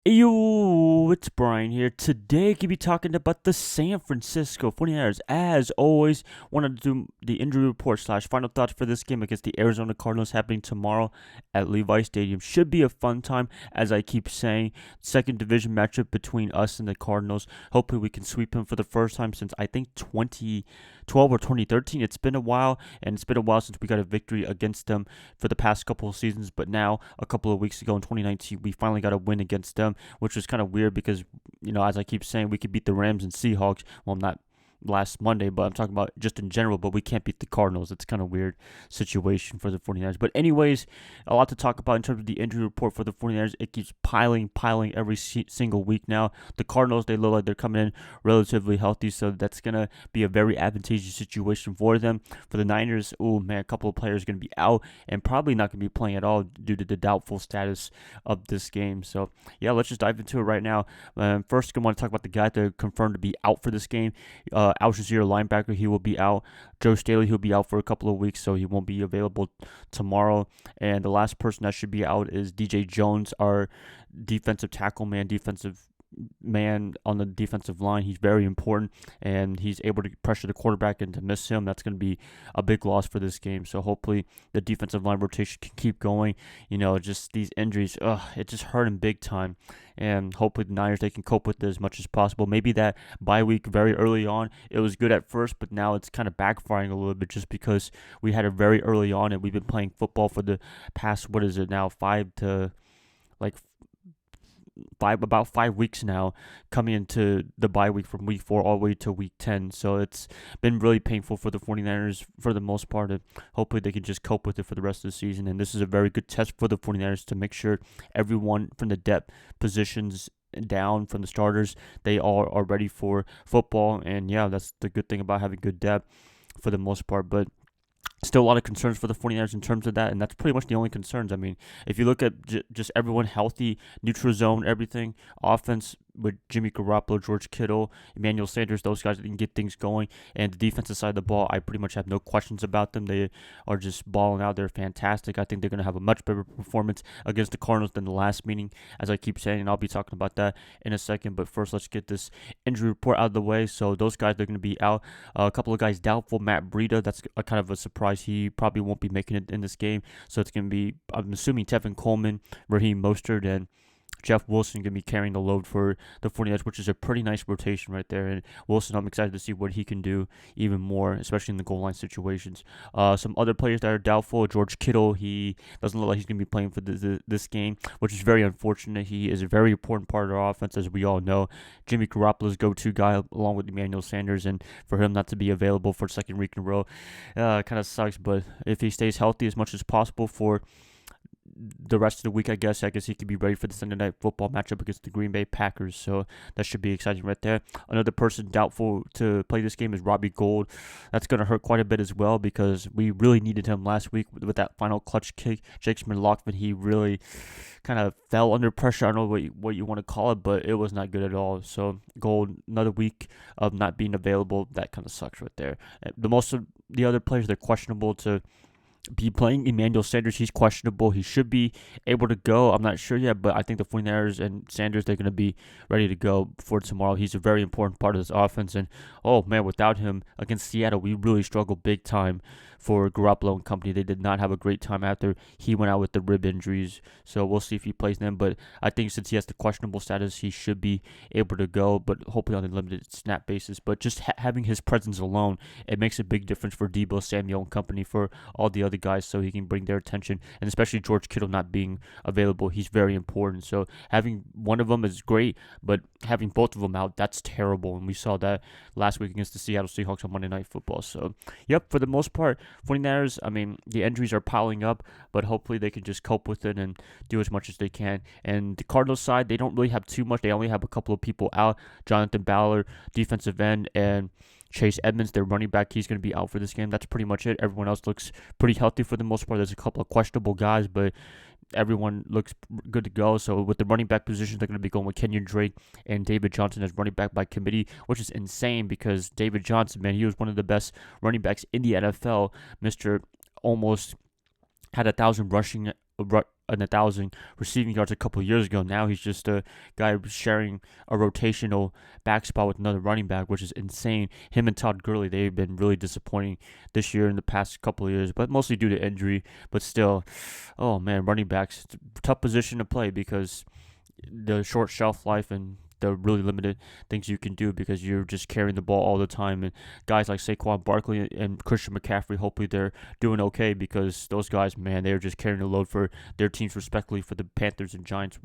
Yo, it's Brian here. Today, I'll be talking about the San Francisco 49ers. As always, wanted to do the injury report slash final thoughts for this game against the Arizona Cardinals happening tomorrow at Levi Stadium. Should be a fun time, as I keep saying. Second division matchup between us and the Cardinals. Hopefully, we can sweep them for the first time since I think 2012 or 2013. It's been a while, and it's been a while since we got a victory against them for the past couple of seasons. But now, a couple of weeks ago in 2019, we finally got a win against them, which was kind of weird because, as I keep saying, we could beat the Rams and Seahawks. Well, not last Monday, but I'm talking about just in general, but we can't beat the Cardinals. It's kind of weird situation for the 49ers. But anyways, a lot to talk about in terms of the injury report for the 49ers. It keeps piling every single week now. The Cardinals, they look like they're coming in relatively healthy, so that's going to be a very advantageous situation for them. For the Niners, oh man, a couple of players going to be out and probably not going to be playing at all due to the doubtful status of this game. So yeah, let's just dive into it right now. First, I want to talk about the guy that are confirmed to be out for this game. Al Shazier, linebacker, he will be out. Joe Staley, he'll be out for a couple of weeks, so he won't be available tomorrow. And the last person that should be out is DJ Jones, our defensive man on the defensive line. He's very important, and he's able to pressure the quarterback and to miss him. That's going to be a big loss for this game. So hopefully the defensive line rotation can keep going. Just these injuries, it just hurt him big time. And hopefully the Niners, they can cope with it as much as possible. Maybe that bye week very early on, it was good at first, but now it's kind of backfiring a little bit just because we had it very early on, and we've been playing football for the past, what is it now, like about 5 weeks now, coming into the bye week from week 4 all the way to week 10. So it's been really painful for the 49ers for the most part. And hopefully they can just cope with it for the rest of the season. And this is a very good test for the 49ers to make sure everyone from the depth positions down from the starters, they all are ready for football. And yeah, that's the good thing about having good depth for the most part. But still a lot of concerns for the 49ers in terms of that, and that's pretty much the only concerns. I mean, if you look at just everyone healthy, neutral zone, everything, offense with Jimmy Garoppolo, George Kittle, Emmanuel Sanders, those guys that can get things going, and the defensive side of the ball, I pretty much have no questions about them. They are just balling out. They're fantastic. I think they're going to have a much better performance against the Cardinals than the last meeting, as I keep saying, and I'll be talking about that in a second. But first, let's get this injury report out of the way. So those guys, they're going to be out. A couple of guys doubtful. Matt Breida, that's a kind of a surprise. He probably won't be making it in this game. So it's going to be, I'm assuming, Tevin Coleman, Raheem Mostert, and Jeff Wilson going to be carrying the load for the 49ers, which is a pretty nice rotation right there. And Wilson, I'm excited to see what he can do even more, especially in the goal line situations. Some other players that are doubtful. George Kittle, he doesn't look like he's going to be playing for this game, which is very unfortunate. He is a very important part of our offense, as we all know. Jimmy Garoppolo's go-to guy, along with Emmanuel Sanders, and for him not to be available for the second week in a row kind of sucks. But if he stays healthy as much as possible for the rest of the week, I guess he could be ready for the Sunday Night Football matchup against the Green Bay Packers. So that should be exciting right there. Another person doubtful to play this game is Robbie Gould. That's going to hurt quite a bit as well because we really needed him last week with that final clutch kick. Jake McLaughlin, he really kind of fell under pressure. I don't know what you want to call it, but it was not good at all. So Gould, another week of not being available, that kind of sucks right there. Most of the other players, they're questionable to be playing. Emmanuel Sanders, he's questionable. He should be able to go. I'm not sure yet, but I think the 49ers and Sanders, they're going to be ready to go for tomorrow. He's a very important part of this offense. And, oh, man, without him against Seattle, we really struggled big time for Garoppolo and company. They did not have a great time after he went out with the rib injuries. So we'll see if he plays them. But I think since he has the questionable status, he should be able to go, but hopefully on a limited snap basis. But just having his presence alone, it makes a big difference for Deebo Samuel and company, for all the other guys, so he can bring their attention. And especially George Kittle not being available, he's very important. So having one of them is great, but having both of them out, that's terrible. And we saw that last week against the Seattle Seahawks on Monday Night Football. So, yep, for the most part, 49ers, I mean, the injuries are piling up, but hopefully they can just cope with it and do as much as they can. And the Cardinals side, they don't really have too much. They only have a couple of people out. Jonathan Ballard, defensive end, and Chase Edmonds, their running back, he's going to be out for this game. That's pretty much it. Everyone else looks pretty healthy for the most part. There's a couple of questionable guys, but everyone looks good to go. So with the running back positions, they're going to be going with Kenyon Drake and David Johnson as running back by committee, which is insane because David Johnson, man, he was one of the best running backs in the NFL. Mr. Almost had 1,000 in 1,000 receiving yards a couple of years ago. Now he's just a guy sharing a rotational back spot with another running back, which is insane. Him and Todd Gurley, they've been really disappointing this year in the past couple of years, but mostly due to injury. But still, oh man, running backs, it's a tough position to play because the short shelf life and the really limited things you can do because you're just carrying the ball all the time. And guys like Saquon Barkley and Christian McCaffrey, hopefully they're doing okay because those guys, man, they're just carrying the load for their teams, respectively, for the Panthers and Giants.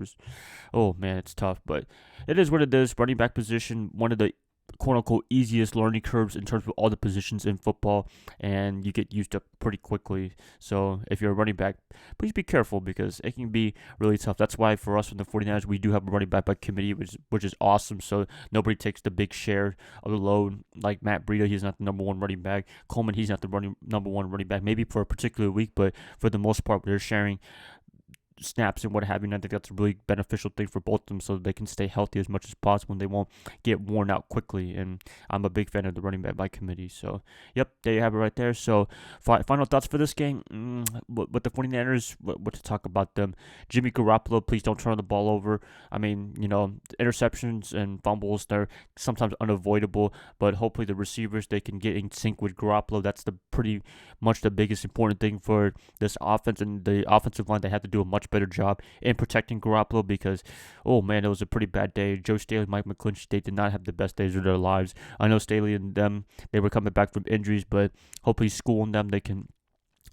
Oh, man, it's tough. But it is what it is. Running back position, one of the quote-unquote easiest learning curves in terms of all the positions in football, and you get used to pretty quickly. So if you're a running back, please be careful because it can be really tough. That's why for us from the 49ers, we do have a running back by committee, which is awesome. So nobody takes the big share of the load. Like Matt Breida, he's not the number one running back. Coleman, he's not the number one running back. Maybe for a particular week, but for the most part, they're sharing snaps and what have you. And I think that's a really beneficial thing for both of them so they can stay healthy as much as possible and they won't get worn out quickly. And I'm a big fan of the running back by committee. So, yep, there you have it right there. So, final thoughts for this game. With the 49ers, what to talk about them? Jimmy Garoppolo, please don't turn the ball over. I mean, interceptions and fumbles, they're sometimes unavoidable, but hopefully the receivers, they can get in sync with Garoppolo. That's pretty much the biggest important thing for this offense, and the offensive line, they have to do a much better job in protecting Garoppolo because, oh man, it was a pretty bad day. Joe Staley, Mike McClinch, they did not have the best days of their lives. I know Staley and them, they were coming back from injuries, but hopefully schooling them, they can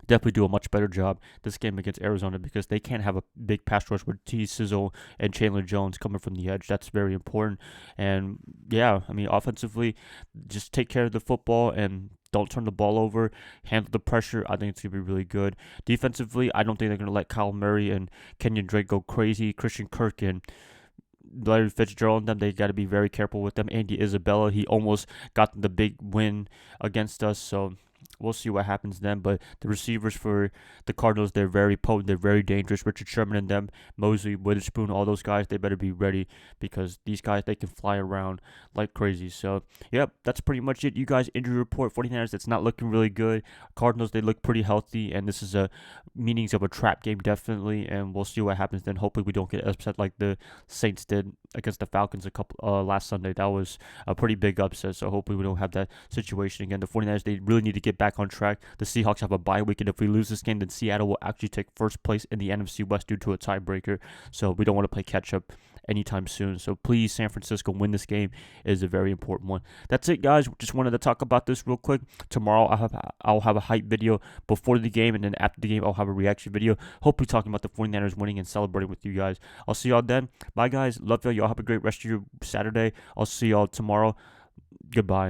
definitely do a much better job this game against Arizona because they can't have a big pass rush with T. Sizzle and Chandler Jones coming from the edge. That's very important. And yeah, I mean, offensively, just take care of the football and don't turn the ball over. Handle the pressure. I think it's going to be really good. Defensively, I don't think they're going to let Kyle Murray and Kenyon Drake go crazy. Christian Kirk and Larry Fitzgerald and them, they got to be very careful with them. Andy Isabella, he almost got the big win against us, so we'll see what happens then. But the receivers for the Cardinals, they're very potent. They're very dangerous. Richard Sherman and them, Mosley, Witherspoon, all those guys, they better be ready because these guys, they can fly around like crazy. So, yep, that's pretty much it. You guys, injury report, 49ers, it's not looking really good. Cardinals, they look pretty healthy, and this is a meanings of a trap game, definitely, and we'll see what happens then. Hopefully we don't get upset like the Saints did against the Falcons last Sunday. That was a pretty big upset, so hopefully we don't have that situation again. The 49ers, they really need to get back on track. The Seahawks have a bye week, and if we lose this game, then Seattle will actually take first place in the NFC West due to a tiebreaker, so we don't want to play catch-up anytime soon. So please, San Francisco, win this game. It is a very important one. That's it, guys. Just wanted to talk about this real quick. Tomorrow I'll have a hype video before the game, and then after the game I'll have a reaction video, hopefully talking about the 49ers winning and celebrating with you guys. I'll see y'all then. Bye, guys. Love y'all. Y'all have a great rest of your Saturday. I'll see y'all tomorrow. Goodbye.